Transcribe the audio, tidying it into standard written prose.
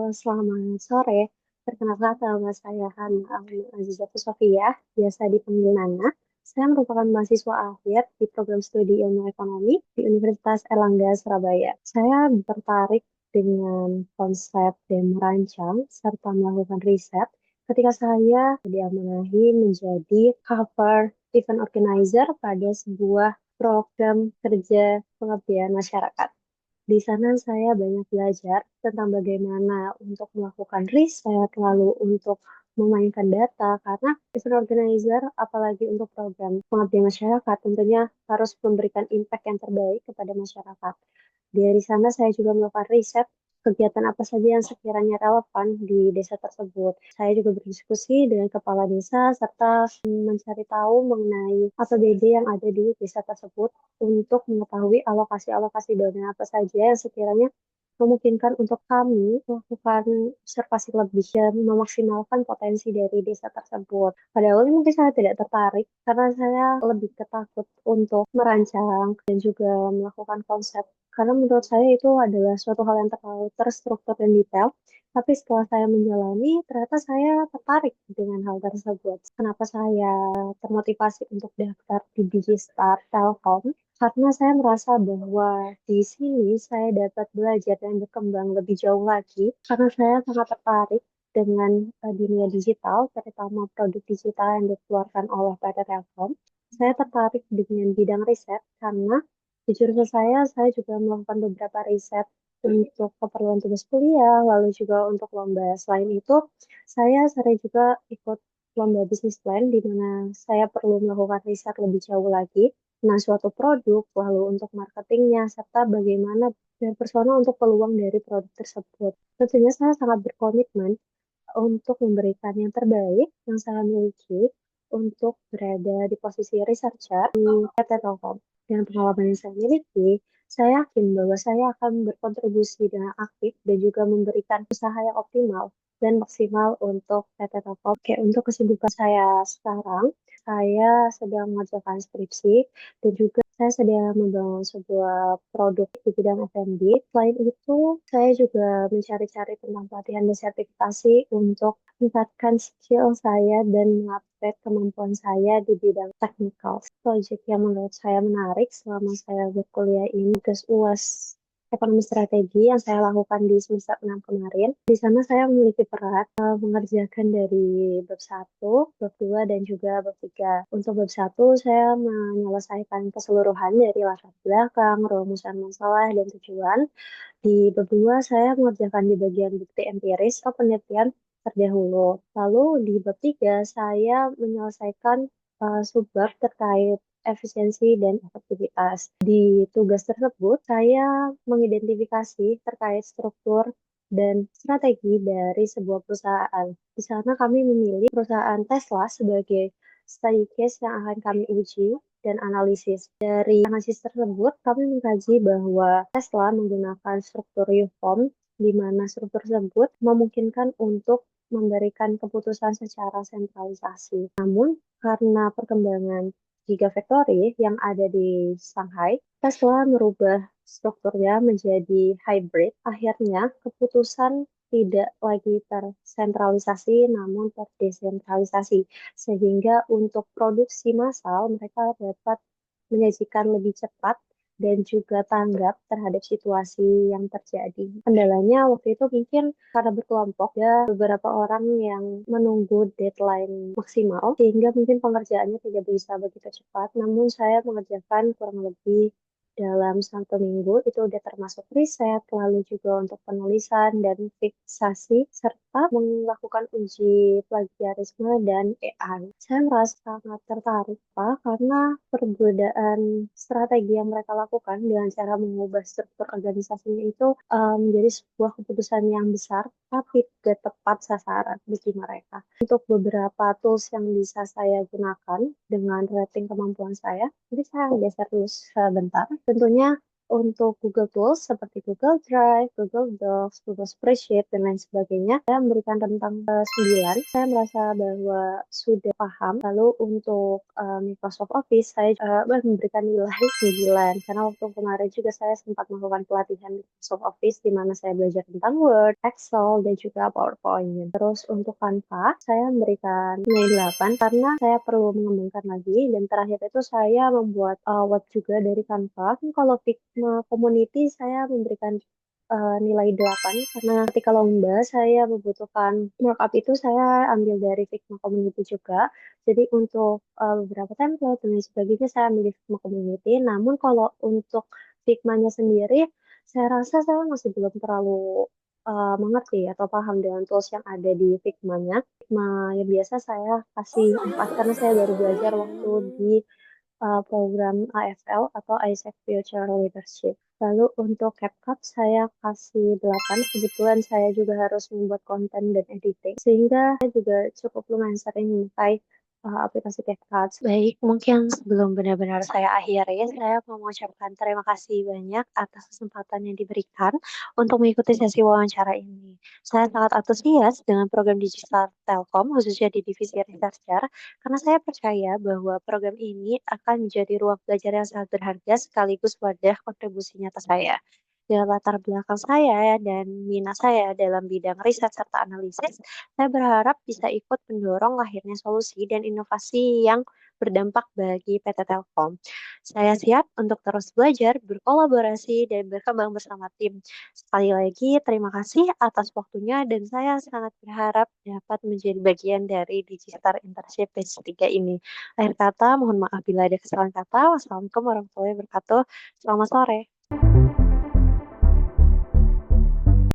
Selamat sore. Perkenalkan nama saya Hana Azizatu Sofia, biasa dipanggil Nana. Saya merupakan mahasiswa akhir di program studi ilmu ekonomi di Universitas Erlangga, Surabaya. Saya tertarik dengan konsep dan merancang serta melakukan riset ketika saya diamanahi menjadi cover event organizer pada sebuah program kerja pengabdian masyarakat. Di sana saya banyak belajar tentang bagaimana untuk melakukan riset, lalu untuk memainkan data, karena event organizer, apalagi untuk program pengabdian masyarakat, tentunya harus memberikan impact yang terbaik kepada masyarakat. Dari sana saya juga melakukan riset kegiatan apa saja yang sekiranya relevan di desa tersebut. Saya juga berdiskusi dengan kepala desa serta mencari tahu mengenai APBD yang ada di desa tersebut untuk mengetahui alokasi-alokasi dana apa saja yang sekiranya memungkinkan untuk kami melakukan observasi lebih dan memaksimalkan potensi dari desa tersebut. Pada awalnya mungkin saya tidak tertarik karena saya lebih ketakut untuk merancang dan juga melakukan konsep. Karena menurut saya itu adalah suatu hal yang terlalu terstruktur dan detail. Tapi setelah saya menjalani, ternyata saya tertarik dengan hal tersebut. Kenapa saya termotivasi untuk daftar di Digistar Telkom? Karena saya merasa bahwa di sini saya dapat belajar dan berkembang lebih jauh lagi, karena saya sangat tertarik dengan dunia digital, terutama produk digital yang dikeluarkan oleh PT Telkom. Saya tertarik dengan bidang riset karena jujur ke saya juga melakukan beberapa riset untuk keperluan tugas kuliah, lalu juga untuk lomba. Selain itu, saya sering juga ikut lomba bisnis plan di mana saya perlu melakukan riset lebih jauh lagi tentang suatu produk, lalu untuk marketingnya, serta bagaimana dan personal untuk peluang dari produk tersebut. Tentunya saya sangat berkomitmen untuk memberikan yang terbaik yang saya miliki untuk berada di posisi researcher di PT Telkom. Dengan pengalaman yang saya miliki, saya yakin bahwa saya akan berkontribusi dengan aktif dan juga memberikan usaha yang optimal dan maksimal untuk PT Telkom. Oke, untuk kesibukan saya sekarang, saya sedang mengerjakan skripsi dan juga saya sedang membangun sebuah produk di bidang F&B. Selain itu, saya juga mencari-cari tentang pelatihan dan sertifikasi untuk meningkatkan skill saya dan mengupgrade kemampuan saya di bidang teknikal. Proyek yang menurut saya menarik selama saya berkuliah ini tugas UAS ekonomi strategi yang saya lakukan di semester 6 kemarin. Di sana saya memiliki peran mengerjakan dari bab 1, bab 2, dan juga bab 3. Untuk bab 1, saya menyelesaikan keseluruhan dari latar belakang, rumusan masalah, dan tujuan. Di bab 2, saya mengerjakan di bagian bukti empiris atau penelitian terdahulu. Lalu di bab 3, saya menyelesaikan subbab terkait efisiensi dan efektivitas. Di tugas tersebut, saya mengidentifikasi terkait struktur dan strategi dari sebuah perusahaan. Di sana kami memilih perusahaan Tesla sebagai study case yang akan kami uji dan analisis. Dari analisis tersebut, kami mengkaji bahwa Tesla menggunakan struktur U-form, di mana struktur tersebut memungkinkan untuk memberikan keputusan secara sentralisasi. Namun, karena perkembangan Gigafactory yang ada di Shanghai, Tesla merubah strukturnya menjadi hybrid. Akhirnya, keputusan tidak lagi tersentralisasi namun terdesentralisasi sehingga untuk produksi massal mereka dapat menyajikan lebih cepat dan juga tanggap terhadap situasi yang terjadi. Kendalanya waktu itu mungkin karena berkelompok ya beberapa orang yang menunggu deadline maksimal sehingga mungkin pengerjaannya tidak bisa begitu cepat. Namun saya mengerjakan kurang lebih dalam 1 minggu itu udah termasuk riset, lalu juga untuk penulisan dan fiksasi, serta melakukan uji plagiarisme dan AI. Saya merasa sangat tertarik, Pak, karena perbedaan strategi yang mereka lakukan dengan cara mengubah struktur organisasinya itu menjadi sebuah keputusan yang besar, tapi tidak tepat sasaran bagi mereka. Untuk beberapa tools yang bisa saya gunakan dengan rating kemampuan saya, jadi saya geser dulu sebentar. Tentunya Untuk Google Tools seperti Google Drive, Google Docs, Google Spreadsheet, dan lain sebagainya, saya memberikan rentang 9. Saya merasa bahwa sudah paham. Lalu untuk Microsoft Office, saya memberikan nilai 9. Karena waktu kemarin juga saya sempat melakukan pelatihan Microsoft Office, di mana saya belajar tentang Word, Excel, dan juga PowerPoint. Terus untuk Canva, saya memberikan nilai 8 karena saya perlu mengembangkan lagi. Dan terakhir itu saya membuat web juga dari Canva. Kalau Figma Community saya memberikan nilai 8 karena ketika lomba saya membutuhkan markup itu saya ambil dari Figma Community juga. Jadi untuk beberapa template dan lain sebagainya saya ambil di Figma Community. Namun kalau untuk Figma-nya sendiri, saya rasa saya masih belum terlalu mengerti atau paham dengan tools yang ada di Figma-nya. Figma yang biasa saya kasih 4 karena saya baru belajar waktu di program AFL atau Isaac Future Leadership. Lalu untuk CapCut saya kasih 8. Kebetulan saya juga harus membuat konten dan editing. Sehingga saya juga cukup lumayan sering memakai aplikasi CapCut. Baik, mungkin sebelum benar-benar saya akhiri, saya mau mengucapkan terima kasih banyak atas kesempatan yang diberikan untuk mengikuti sesi wawancara ini. Saya sangat antusias dengan program digital Telkom, khususnya di divisi researcher, karena saya percaya bahwa program ini akan menjadi ruang belajar yang sangat berharga sekaligus wadah kontribusi nyata saya. Dengan latar belakang saya dan minat saya dalam bidang riset serta analisis, saya berharap bisa ikut mendorong lahirnya solusi dan inovasi yang berdampak bagi PT Telkom. Saya siap untuk terus belajar, berkolaborasi, dan berkembang bersama tim. Sekali lagi, terima kasih atas waktunya dan saya sangat berharap dapat menjadi bagian dari Digital Internship Batch 3 ini. Akhir kata, mohon maaf bila ada kesalahan kata. Wassalamualaikum warahmatullahi wabarakatuh. Selamat sore.